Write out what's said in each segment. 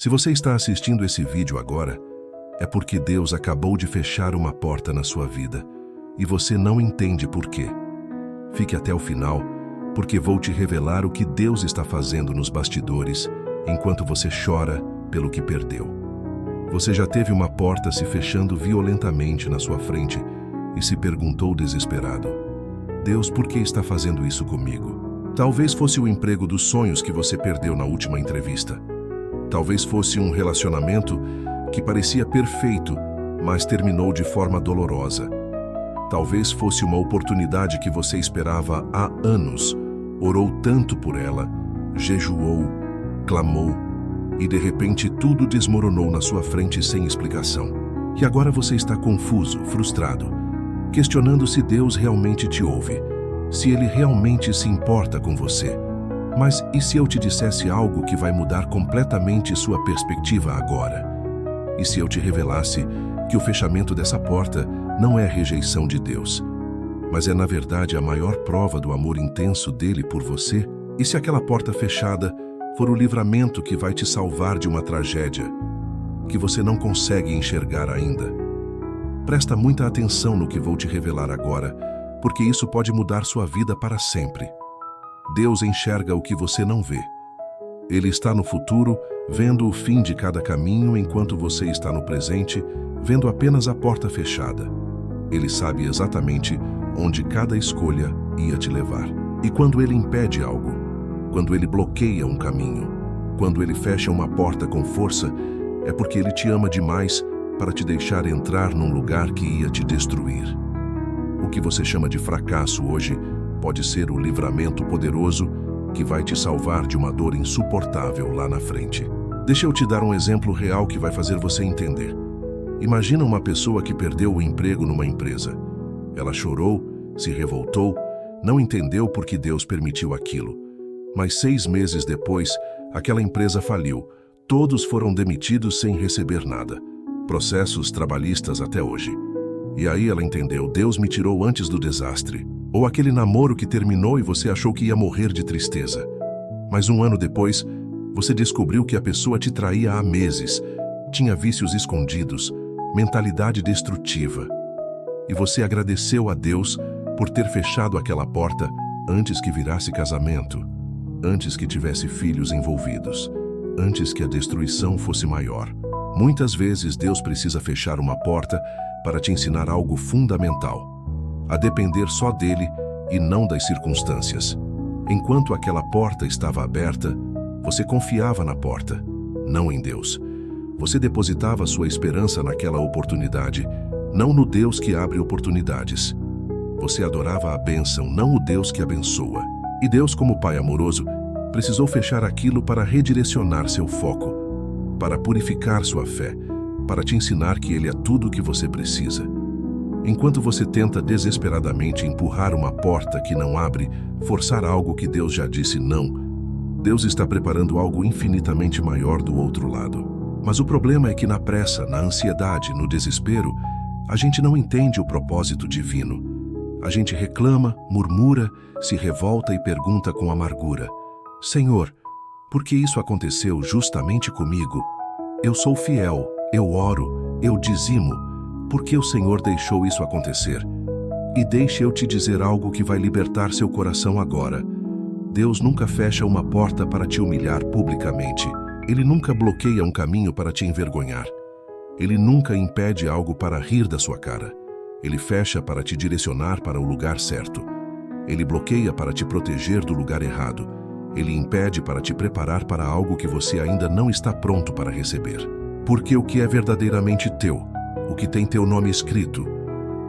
Se você está assistindo esse vídeo agora, é porque Deus acabou de fechar uma porta na sua vida e você não entende por quê. Fique até o final, porque vou te revelar o que Deus está fazendo nos bastidores enquanto você chora pelo que perdeu. Você já teve uma porta se fechando violentamente na sua frente e se perguntou desesperado: Deus, por que está fazendo isso comigo? Talvez fosse o emprego dos sonhos que você perdeu na última entrevista. Talvez fosse um relacionamento que parecia perfeito, mas terminou de forma dolorosa. Talvez fosse uma oportunidade que você esperava há anos, orou tanto por ela, jejuou, clamou, e de repente tudo desmoronou na sua frente sem explicação. E agora você está confuso, frustrado, questionando se Deus realmente te ouve, se Ele realmente se importa com você. Mas e se eu te dissesse algo que vai mudar completamente sua perspectiva agora? E se eu te revelasse que o fechamento dessa porta não é rejeição de Deus, mas é na verdade a maior prova do amor intenso dele por você? E se aquela porta fechada for o livramento que vai te salvar de uma tragédia que você não consegue enxergar ainda? Presta muita atenção no que vou te revelar agora, porque isso pode mudar sua vida para sempre. Deus enxerga o que você não vê. Ele está no futuro, vendo o fim de cada caminho, enquanto você está no presente, vendo apenas a porta fechada. Ele sabe exatamente onde cada escolha ia te levar. E quando Ele impede algo, quando Ele bloqueia um caminho, quando Ele fecha uma porta com força, é porque Ele te ama demais para te deixar entrar num lugar que ia te destruir. O que você chama de fracasso hoje pode ser o livramento poderoso que vai te salvar de uma dor insuportável lá na frente. Deixa eu te dar um exemplo real que vai fazer você entender. Imagina uma pessoa que perdeu o emprego numa empresa. Ela chorou, se revoltou, não entendeu por que Deus permitiu aquilo. Mas 6 meses depois, aquela empresa faliu. Todos foram demitidos sem receber nada. Processos trabalhistas até hoje. E aí ela entendeu: Deus me tirou antes do desastre. Ou aquele namoro que terminou e você achou que ia morrer de tristeza. Mas 1 ano depois, você descobriu que a pessoa te traía há meses, tinha vícios escondidos, mentalidade destrutiva. E você agradeceu a Deus por ter fechado aquela porta antes que virasse casamento, antes que tivesse filhos envolvidos, antes que a destruição fosse maior. Muitas vezes Deus precisa fechar uma porta para te ensinar algo fundamental: a depender só dele e não das circunstâncias. Enquanto aquela porta estava aberta, você confiava na porta, não em Deus. Você depositava sua esperança naquela oportunidade, não no Deus que abre oportunidades. Você adorava a bênção, não o Deus que abençoa. E Deus, como Pai amoroso, precisou fechar aquilo para redirecionar seu foco, para purificar sua fé, para te ensinar que Ele é tudo o que você precisa. Enquanto você tenta desesperadamente empurrar uma porta que não abre, forçar algo que Deus já disse não, Deus está preparando algo infinitamente maior do outro lado. Mas o problema é que na pressa, na ansiedade, no desespero, a gente não entende o propósito divino. A gente reclama, murmura, se revolta e pergunta com amargura: Senhor, por que isso aconteceu justamente comigo? Eu sou fiel, eu oro, eu dizimo. Por que o Senhor deixou isso acontecer? E deixe eu te dizer algo que vai libertar seu coração agora. Deus nunca fecha uma porta para te humilhar publicamente. Ele nunca bloqueia um caminho para te envergonhar. Ele nunca impede algo para rir da sua cara. Ele fecha para te direcionar para o lugar certo. Ele bloqueia para te proteger do lugar errado. Ele impede para te preparar para algo que você ainda não está pronto para receber. Porque o que é verdadeiramente teu, o que tem teu nome escrito,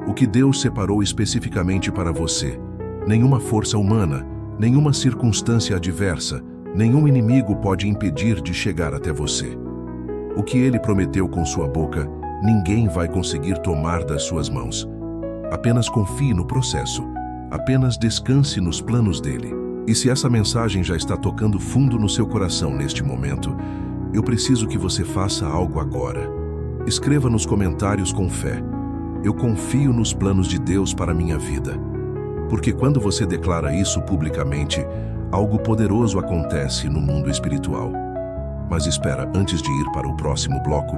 o que Deus separou especificamente para você, nenhuma força humana, nenhuma circunstância adversa, nenhum inimigo pode impedir de chegar até você. O que Ele prometeu com sua boca, ninguém vai conseguir tomar das suas mãos. Apenas confie no processo, apenas descanse nos planos dele. E se essa mensagem já está tocando fundo no seu coração neste momento, eu preciso que você faça algo agora. Escreva nos comentários com fé: eu confio nos planos de Deus para minha vida. Porque quando você declara isso publicamente, algo poderoso acontece no mundo espiritual. Mas espera, antes de ir para o próximo bloco,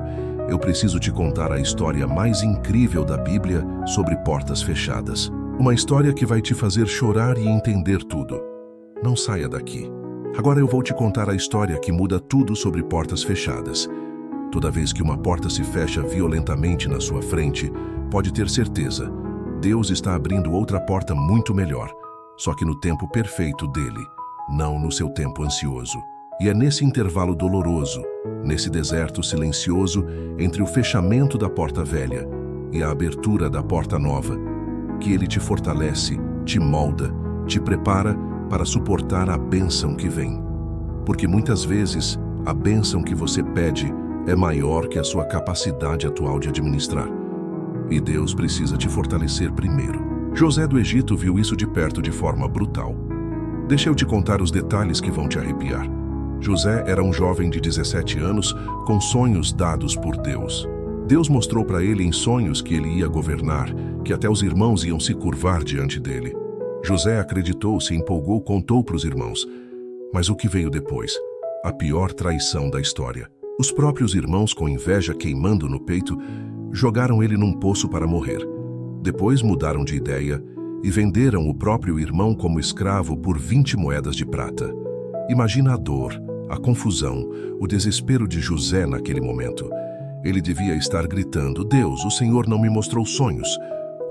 eu preciso te contar a história mais incrível da Bíblia sobre portas fechadas. Uma história que vai te fazer chorar e entender tudo. Não saia daqui. Agora eu vou te contar a história que muda tudo sobre portas fechadas. Toda vez que uma porta se fecha violentamente na sua frente, pode ter certeza, Deus está abrindo outra porta muito melhor, só que no tempo perfeito dele, não no seu tempo ansioso. E é nesse intervalo doloroso, nesse deserto silencioso, entre o fechamento da porta velha e a abertura da porta nova, que ele te fortalece, te molda, te prepara para suportar a bênção que vem. Porque muitas vezes, a bênção que você pede é maior que a sua capacidade atual de administrar. E Deus precisa te fortalecer primeiro. José do Egito viu isso de perto de forma brutal. Deixa eu te contar os detalhes que vão te arrepiar. José era um jovem de 17 anos com sonhos dados por Deus. Deus mostrou para ele em sonhos que ele ia governar, que até os irmãos iam se curvar diante dele. José acreditou, se empolgou, contou para os irmãos. Mas o que veio depois? A pior traição da história. Os próprios irmãos, com inveja queimando no peito, jogaram ele num poço para morrer. Depois mudaram de ideia e venderam o próprio irmão como escravo por 20 moedas de prata. Imagina a dor, a confusão, o desespero de José naquele momento. Ele devia estar gritando: Deus, o Senhor não me mostrou sonhos.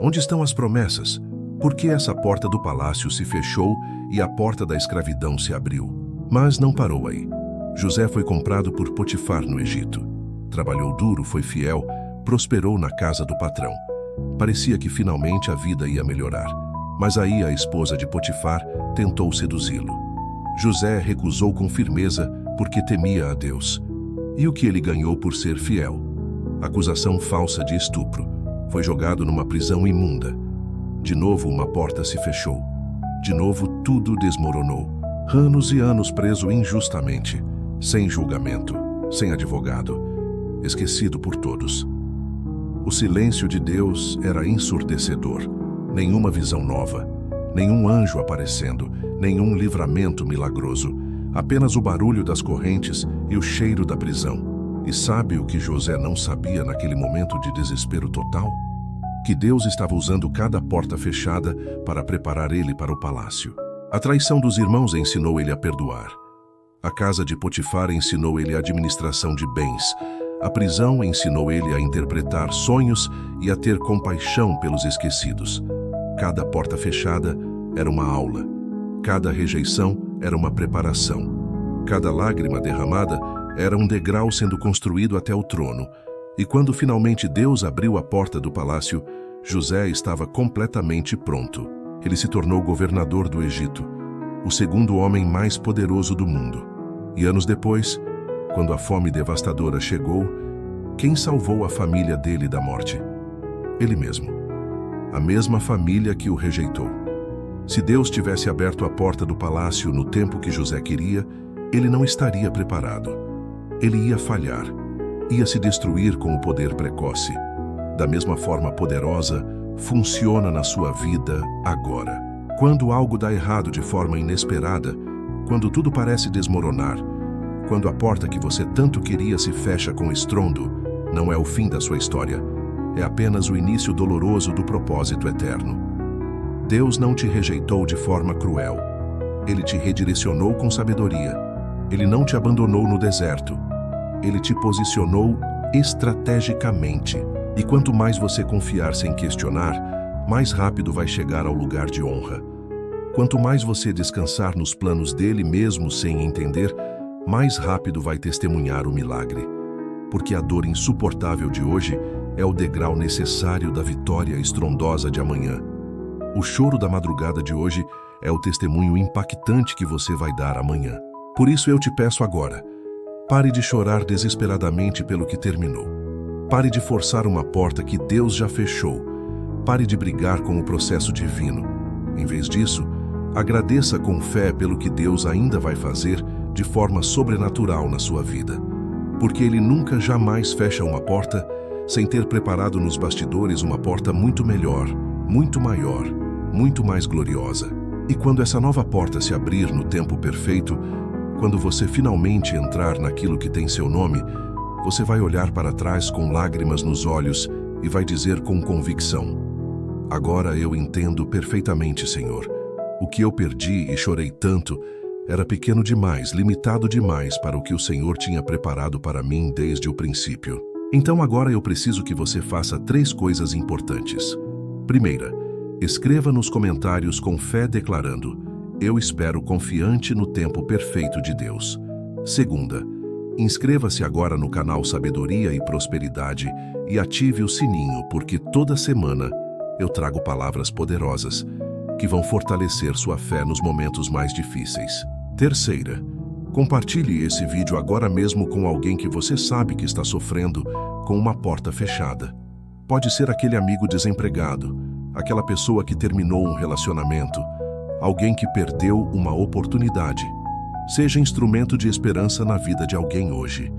Onde estão as promessas? Por que essa porta do palácio se fechou e a porta da escravidão se abriu? Mas não parou aí. José foi comprado por Potifar no Egito. Trabalhou duro, foi fiel, prosperou na casa do patrão. Parecia que finalmente a vida ia melhorar. Mas aí a esposa de Potifar tentou seduzi-lo. José recusou com firmeza porque temia a Deus. E o que ele ganhou por ser fiel? Acusação falsa de estupro. Foi jogado numa prisão imunda. De novo uma porta se fechou. De novo tudo desmoronou. Anos e anos preso injustamente, sem julgamento, sem advogado, esquecido por todos. O silêncio de Deus era ensurdecedor. Nenhuma visão nova, nenhum anjo aparecendo, nenhum livramento milagroso, apenas o barulho das correntes e o cheiro da prisão. E sabe o que José não sabia naquele momento de desespero total? Que Deus estava usando cada porta fechada para preparar ele para o palácio. A traição dos irmãos ensinou ele a perdoar. A casa de Potifar ensinou ele a administração de bens. A prisão ensinou ele a interpretar sonhos e a ter compaixão pelos esquecidos. Cada porta fechada era uma aula. Cada rejeição era uma preparação. Cada lágrima derramada era um degrau sendo construído até o trono. E quando finalmente Deus abriu a porta do palácio, José estava completamente pronto. Ele se tornou governador do Egito, o segundo homem mais poderoso do mundo. E anos depois, quando a fome devastadora chegou, quem salvou a família dele da morte? Ele mesmo. A mesma família que o rejeitou. Se Deus tivesse aberto a porta do palácio no tempo que José queria, ele não estaria preparado. Ele ia falhar, ia se destruir com o poder precoce. Da mesma forma poderosa, funciona na sua vida agora. Quando algo dá errado de forma inesperada, quando tudo parece desmoronar, quando a porta que você tanto queria se fecha com estrondo, não é o fim da sua história, é apenas o início doloroso do propósito eterno. Deus não te rejeitou de forma cruel. Ele te redirecionou com sabedoria. Ele não te abandonou no deserto. Ele te posicionou estrategicamente. E quanto mais você confiar sem questionar, mais rápido vai chegar ao lugar de honra. Quanto mais você descansar nos planos dele mesmo sem entender, mais rápido vai testemunhar o milagre. Porque a dor insuportável de hoje é o degrau necessário da vitória estrondosa de amanhã. O choro da madrugada de hoje é o testemunho impactante que você vai dar amanhã. Por isso eu te peço agora, pare de chorar desesperadamente pelo que terminou. Pare de forçar uma porta que Deus já fechou. Pare de brigar com o processo divino. Em vez disso, agradeça com fé pelo que Deus ainda vai fazer de forma sobrenatural na sua vida. Porque Ele nunca jamais fecha uma porta sem ter preparado nos bastidores uma porta muito melhor, muito maior, muito mais gloriosa. E quando essa nova porta se abrir no tempo perfeito, Quando você finalmente entrar naquilo que tem seu nome, você vai olhar para trás com lágrimas nos olhos e vai dizer com convicção: agora eu entendo perfeitamente, Senhor. O que eu perdi e chorei tanto era pequeno demais, limitado demais para o que o Senhor tinha preparado para mim desde o princípio. Então agora eu preciso que você faça 3 coisas importantes. Primeira, escreva nos comentários com fé declarando: eu espero confiante no tempo perfeito de Deus. Segunda, inscreva-se agora no canal Sabedoria e Prosperidade e ative o sininho, porque toda semana eu trago palavras poderosas que vão fortalecer sua fé nos momentos mais difíceis. Terceira, compartilhe esse vídeo agora mesmo com alguém que você sabe que está sofrendo com uma porta fechada. Pode ser aquele amigo desempregado, aquela pessoa que terminou um relacionamento, alguém que perdeu uma oportunidade. Seja instrumento de esperança na vida de alguém hoje.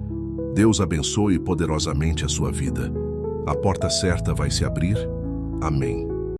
Deus abençoe poderosamente a sua vida. A porta certa vai se abrir. Amém.